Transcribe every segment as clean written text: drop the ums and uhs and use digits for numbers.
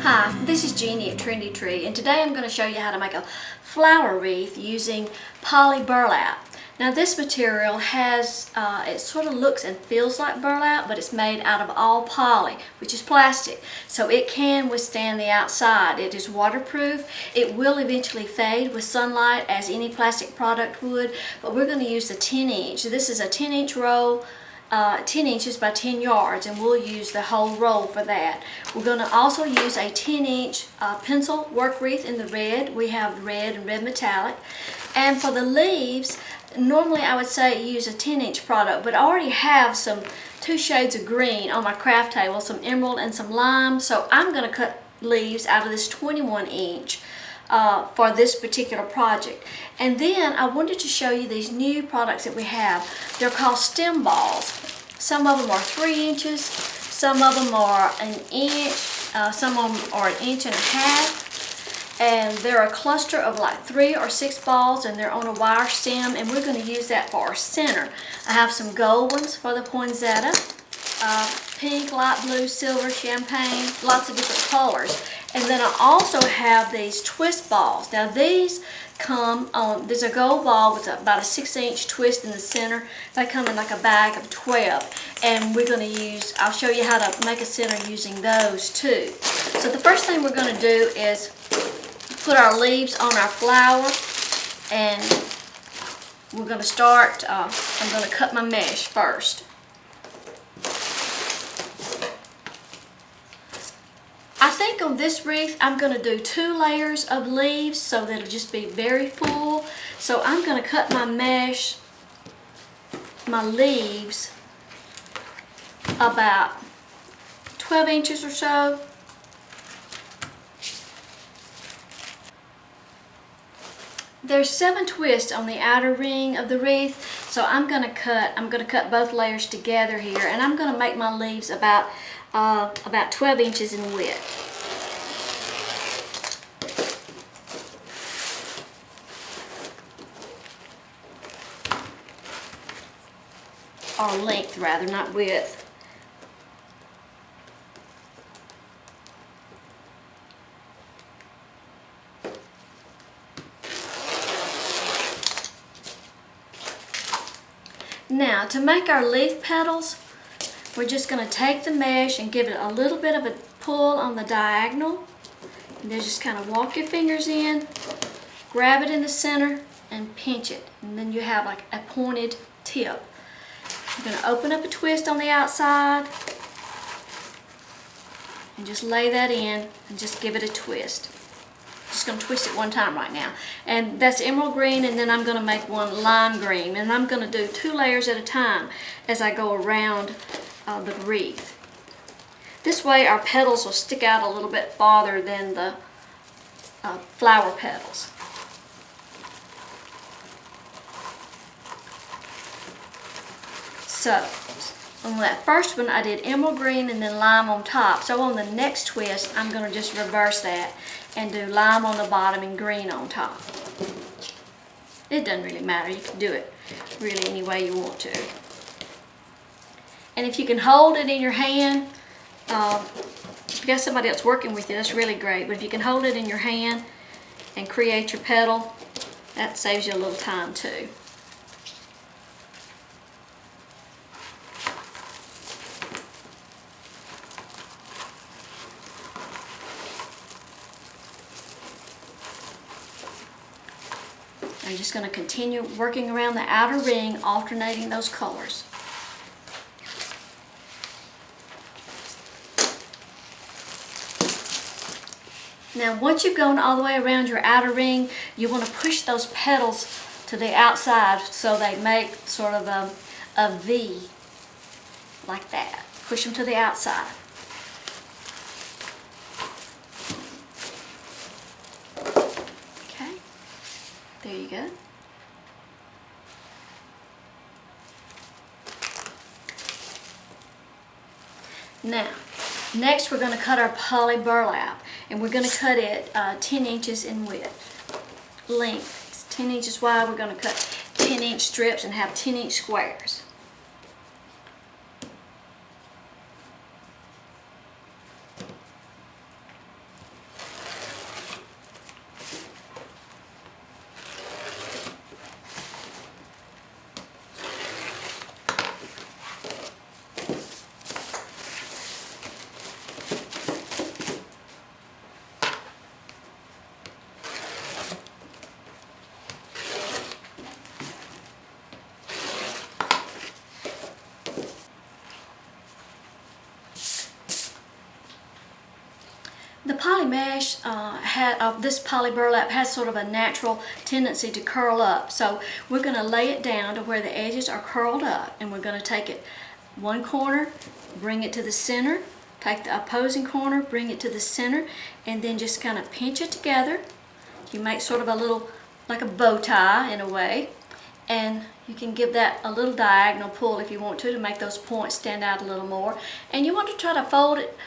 Hi, this is Jeannie at Trendy Tree, and today I'm going to show you how to make a flower wreath using poly burlap. Now this material has, it sort of looks and feels like burlap, but it's made out of all poly, which is plastic, so it can withstand the outside. It is waterproof. It will eventually fade with sunlight as any plastic product would, but we're going to use the 10-inch. This is a 10-inch roll, 10 inches by 10 yards, and we'll use the whole roll for that. We're going to also use a 10-inch pencil work wreath in the red. We have red and red metallic. And for the leaves, normally I would say use a 10-inch product, but I already have two shades of green on my craft table, some emerald and some lime, so I'm going to cut leaves out of this 21-inch for this particular project. And then I wanted to show you these new products that we have. They're called stem balls. Some of them are 3 inches, some of them are an inch, some of them are 1.5 inches. And they're a cluster of like 3 or 6 balls, and they're on a wire stem, and we're going to use that for our center. I have some gold ones for the poinsettia, pink, light blue, silver, champagne, lots of different colors. And then I also have these twist balls. Now these come on, there's a gold ball with about a 6-inch twist in the center. They come in like a bag of 12. And we're going to use, I'll show you how to make a center using those too. So the first thing we're going to do is put our leaves on our flower, and we're going to start, I'm going to cut my mesh first. I think on this wreath I'm going to do 2 layers of leaves so that it'll just be very full. So I'm going to cut my mesh, my leaves, about 12 inches or so. There's 7 twists on the outer ring of the wreath, so I'm going to cut both layers together here, and I'm going to make my leaves about 12 inches in width. Or length rather, not width. Now, to make our leaf petals, we're just going to take the mesh and give it a little bit of a pull on the diagonal. And then just kind of walk your fingers in, grab it in the center, and pinch it. And then you have like a pointed tip. You're going to open up a twist on the outside and just lay that in and just give it a twist. Just going to twist it one time right now, and that's emerald green, and then I'm going to make one lime green, and I'm going to do 2 layers at a time as I go around the wreath. This way our petals will stick out a little bit farther than the flower petals. So on that first one I did emerald green and then lime on top. So on the next twist I'm going to just reverse that and do lime on the bottom and green on top. It doesn't really matter. You can do it really any way you want to. And if you can hold it in your hand, if you got somebody else working with you, that's really great. But if you can hold it in your hand and create your petal, that saves you a little time too. I'm just going to continue working around the outer ring, alternating those colors. Now once you've gone all the way around your outer ring, you want to push those petals to the outside so they make sort of a V, like that. Push them to the outside. There you go. Now, next we're going to cut our poly burlap, and we're going to cut it 10 inches in width. Length, it's 10 inches wide. We're going to cut 10-inch strips and have 10-inch squares. poly mesh this poly burlap has sort of a natural tendency to curl up. So we're going to lay it down to where the edges are curled up, and we're going to take it one corner, bring it to the center, take the opposing corner, bring it to the center, and then just kind of pinch it together. You make sort of a little, like a bow tie in a way, and you can give that a little diagonal pull if you want to make those points stand out a little more. And you want to try to fold it,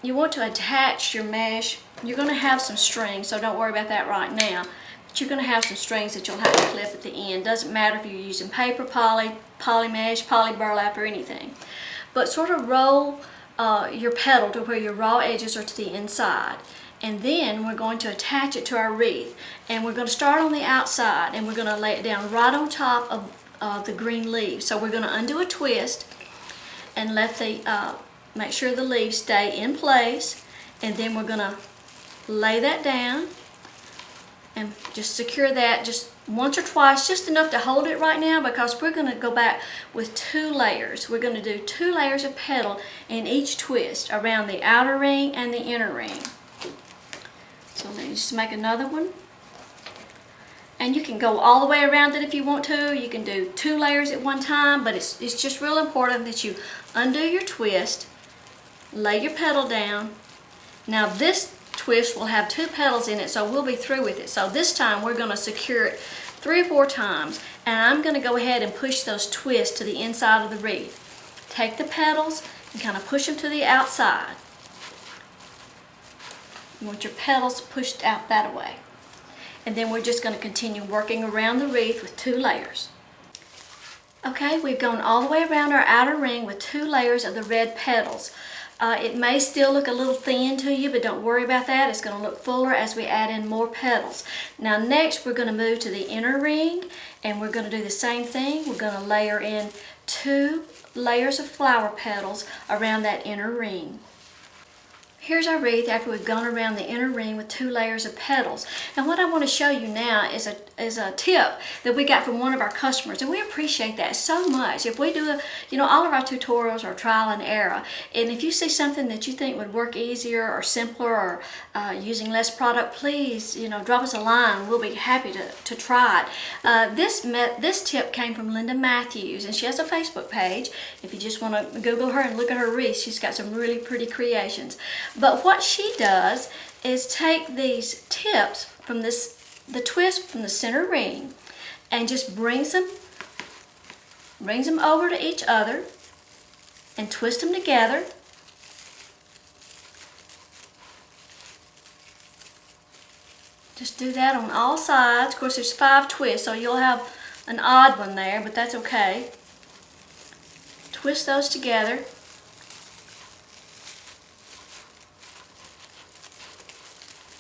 you want to attach your mesh. You're going to have some strings, so don't worry about that right now. But you're going to have some strings that you'll have to clip at the end. Doesn't matter if you're using paper poly, poly mesh, poly burlap, or anything. But sort of roll your petal to where your raw edges are to the inside. And then we're going to attach it to our wreath. And we're going to start on the outside, and we're going to lay it down right on top of the green leaves. So we're going to undo a twist and let the make sure the leaves stay in place. And then we're going to lay that down and just secure that just once or twice, just enough to hold it right now, because we're going to go back with 2 layers. We're going to do 2 layers of petal in each twist around the outer ring and the inner ring. So let me just make another one. And you can go all the way around it if you want to. You can do 2 layers at one time, but it's just real important that you undo your twist, lay your petal down. Now this twist will have 2 petals in it, so we'll be through with it. So this time we're going to secure it 3 or 4 times, and I'm going to go ahead and push those twists to the inside of the wreath. Take the petals and kind of push them to the outside. You want your petals pushed out that way. And then we're just going to continue working around the wreath with 2 layers. Okay, we've gone all the way around our outer ring with 2 layers of the red petals. It may still look a little thin to you, but don't worry about that. It's going to look fuller as we add in more petals. Now next we're going to move to the inner ring, and we're going to do the same thing. We're going to layer in 2 layers of flower petals around that inner ring. Here's our wreath after we've gone around the inner ring with 2 layers of petals. And what I want to show you now is a tip that we got from one of our customers, and we appreciate that so much. If we do all of our tutorials are trial and error, and if you see something that you think would work easier or simpler or using less product, please drop us a line. We'll be happy to try it. This tip came from Linda Matthews, and she has a Facebook page. If you just want to Google her and look at her wreath, she's got some really pretty creations. But what she does is take these tips from the twist from the center ring, and just brings them over to each other and twist them together. Just do that on all sides. Of course, there's 5 twists, so you'll have an odd one there, but that's okay. Twist those together.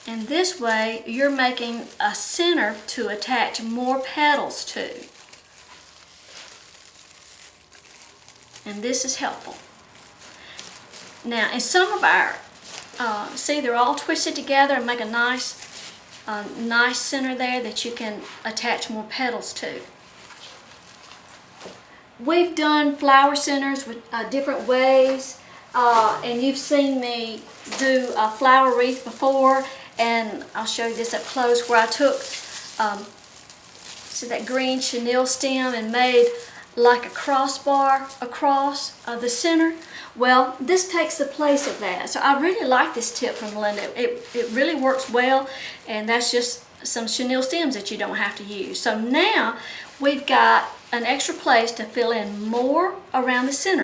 And this way, you're making a center to attach more petals to. And this is helpful. Now, in some of our, see, they're all twisted together and make a nice center there that you can attach more petals to. We've done flower centers with different ways, and you've seen me do a flower wreath before. And I'll show you this up close, where I took see that green chenille stem and made like a crossbar across the center. Well, this takes the place of that. So I really like this tip from Linda. It really works well, and that's just some chenille stems that you don't have to use. So now we've got an extra place to fill in more around the center.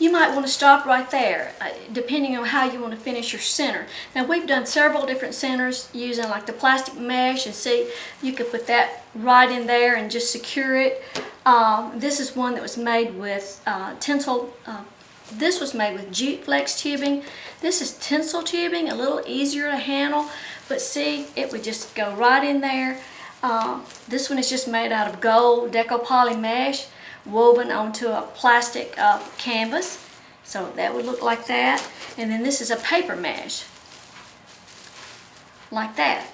You might want to stop right there, depending on how you want to finish your center. Now, we've done several different centers using like the plastic mesh, and see, you could put that right in there and just secure it. This is one that was made with tinsel. This was made with jute flex tubing. This is tinsel tubing, a little easier to handle, but see, it would just go right in there. This one is just made out of gold deco poly mesh, woven onto a plastic canvas, so that would look like that. And then this is a paper mesh, like that.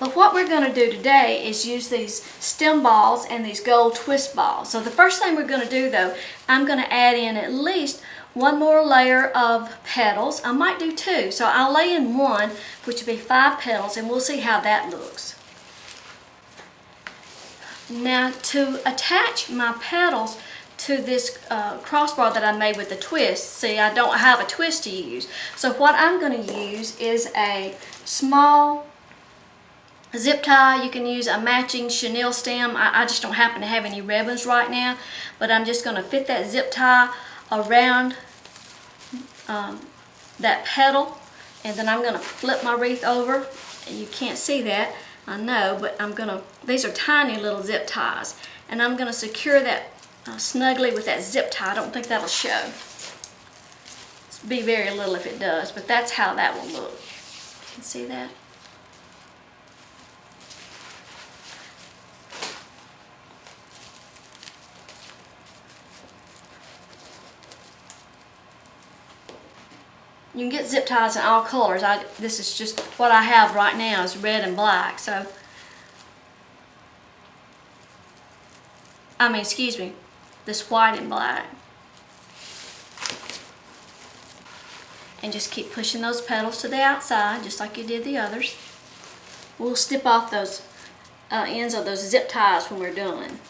But what we're going to do today is use these stem balls and these gold twist balls. So the first thing we're going to do, though, I'm going to add in at least one more layer of petals. I might do two, so I'll lay in one, which would be 5 petals, and we'll see how that looks. Now, to attach my petals to this crossbar that I made with the twist, see, I don't have a twist to use. So what I'm going to use is a small zip tie. You can use a matching chenille stem. I just don't happen to have any ribbons right now, but I'm just going to fit that zip tie around that petal, and then I'm going to flip my wreath over. And you can't see that, I know, but these are tiny little zip ties, and I'm going to secure that snugly with that zip tie. I don't think that'll show. It'll be very little if it does, but that's how that will look. You can see that? You can get zip ties in all colors. This is just what I have right now is red and black. So, excuse me, this white and black. And just keep pushing those petals to the outside, just like you did the others. We'll snip off those ends of those zip ties when we're done.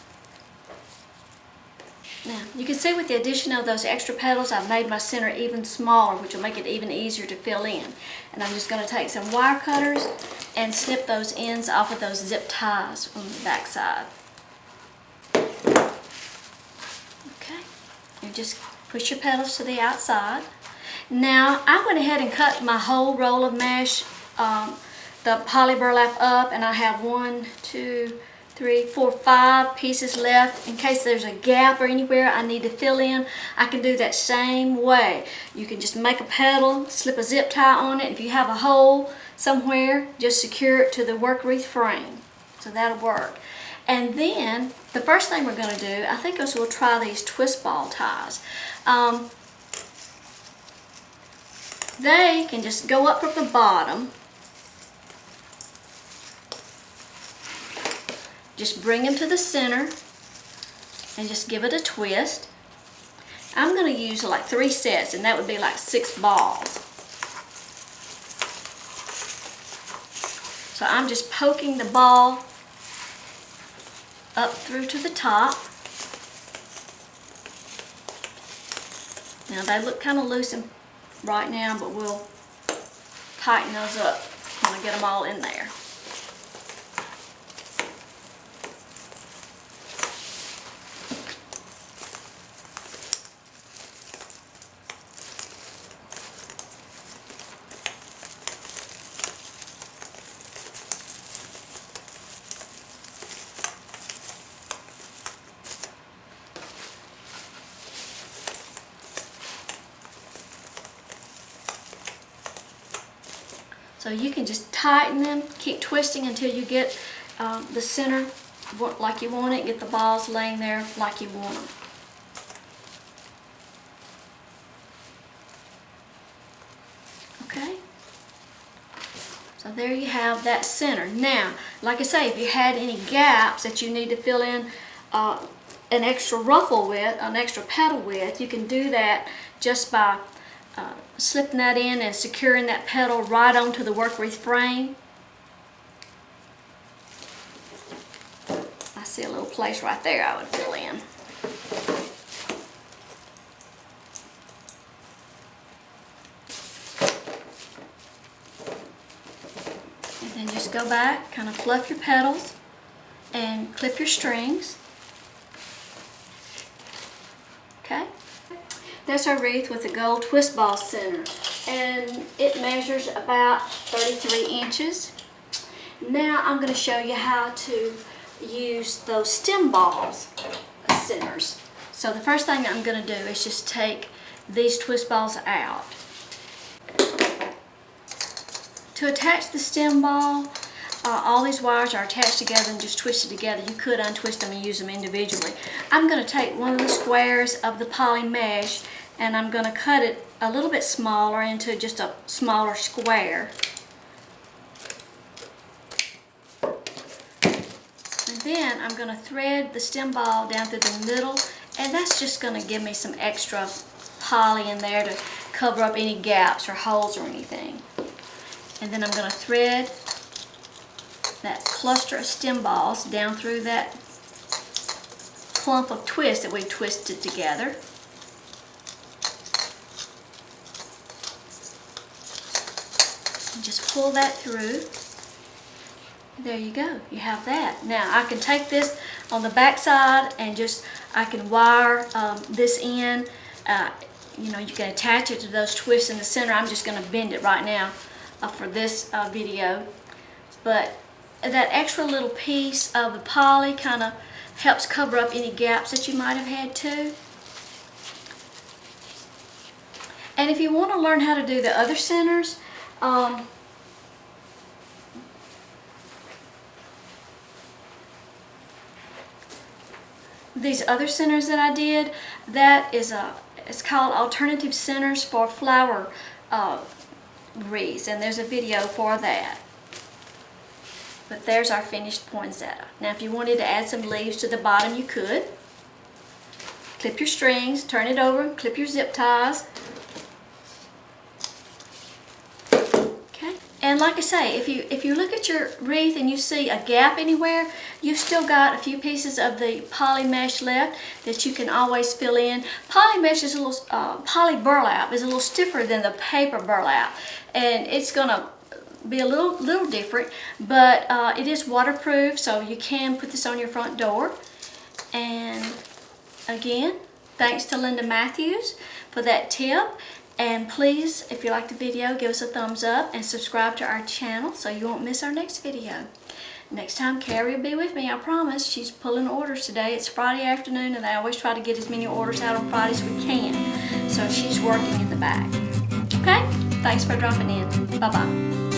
Now, you can see with the addition of those extra petals, I've made my center even smaller, which will make it even easier to fill in. And I'm just going to take some wire cutters and snip those ends off of those zip ties on the back side. Okay, and just push your petals to the outside. Now, I went ahead and cut my whole roll of mesh, the poly burlap up, and I have 1, 2, 3, 4, 5 pieces left in case there's a gap or anywhere I need to fill in. I can do that same way. You can just make a petal, slip a zip tie on it. If you have a hole somewhere, just secure it to the work wreath frame. So that'll work. And then the first thing we're going to do, I think, is we'll try these twist ball ties. They can just go up from the bottom. Just bring them to the center and just give it a twist. I'm going to use like 3 sets, and that would be like 6 balls. So I'm just poking the ball up through to the top. Now they look kind of loose right now, but we'll tighten those up when I get them all in there. So you can just tighten them, keep twisting until you get the center like you want it, get the balls laying there like you want them. Okay? So there you have that center. Now, like I say, if you had any gaps that you need to fill in an extra ruffle with, an extra petal with, you can do that just by slipping that in and securing that petal right onto the work wreath frame. I see a little place right there I would fill in. And then just go back, kind of fluff your petals and clip your strings. Okay? That's our wreath with the gold twist ball center, and it measures about 33 inches. Now I'm going to show you how to use those stem balls as centers. So the first thing I'm going to do is just take these twist balls out. To attach the stem ball, all these wires are attached together and just twisted together. You could untwist them and use them individually. I'm going to take one of the squares of the poly mesh, and I'm going to cut it a little bit smaller into just a smaller square. And then I'm going to thread the stem ball down through the middle, and that's just going to give me some extra poly in there to cover up any gaps or holes or anything. And then I'm going to thread that cluster of stem balls down through that clump of twist that we twisted together. And just pull that through. There you go, you have that. Now I can take this on the back side and I can wire this in. You know, you can attach it to those twists in the center. I'm just going to bend it right now for this video. But that extra little piece of the poly kind of helps cover up any gaps that you might have had too. And if you want to learn how to do the other centers, these other centers that I did, that is it's called Alternative Centers for Flower Wreaths, and there's a video for that. But there's our finished poinsettia. Now if you wanted to add some leaves to the bottom, you could. Clip your strings, turn it over, clip your zip ties. Okay. And like I say, if you look at your wreath and you see a gap anywhere, you've still got a few pieces of the poly mesh left that you can always fill in. Poly mesh is a little, poly burlap is a little stiffer than the paper burlap, and it's gonna be a little different, but it is waterproof, so you can put this on your front door. And again, thanks to Linda Matthews for that tip. And please, if you liked the video, give us a thumbs up and subscribe to our channel so you won't miss our next video. Next time, Carrie will be with me, I promise. She's pulling orders today. It's Friday afternoon, and I always try to get as many orders out on Fridays as we can. So she's working in the back. Okay? Thanks for dropping in. Bye-bye.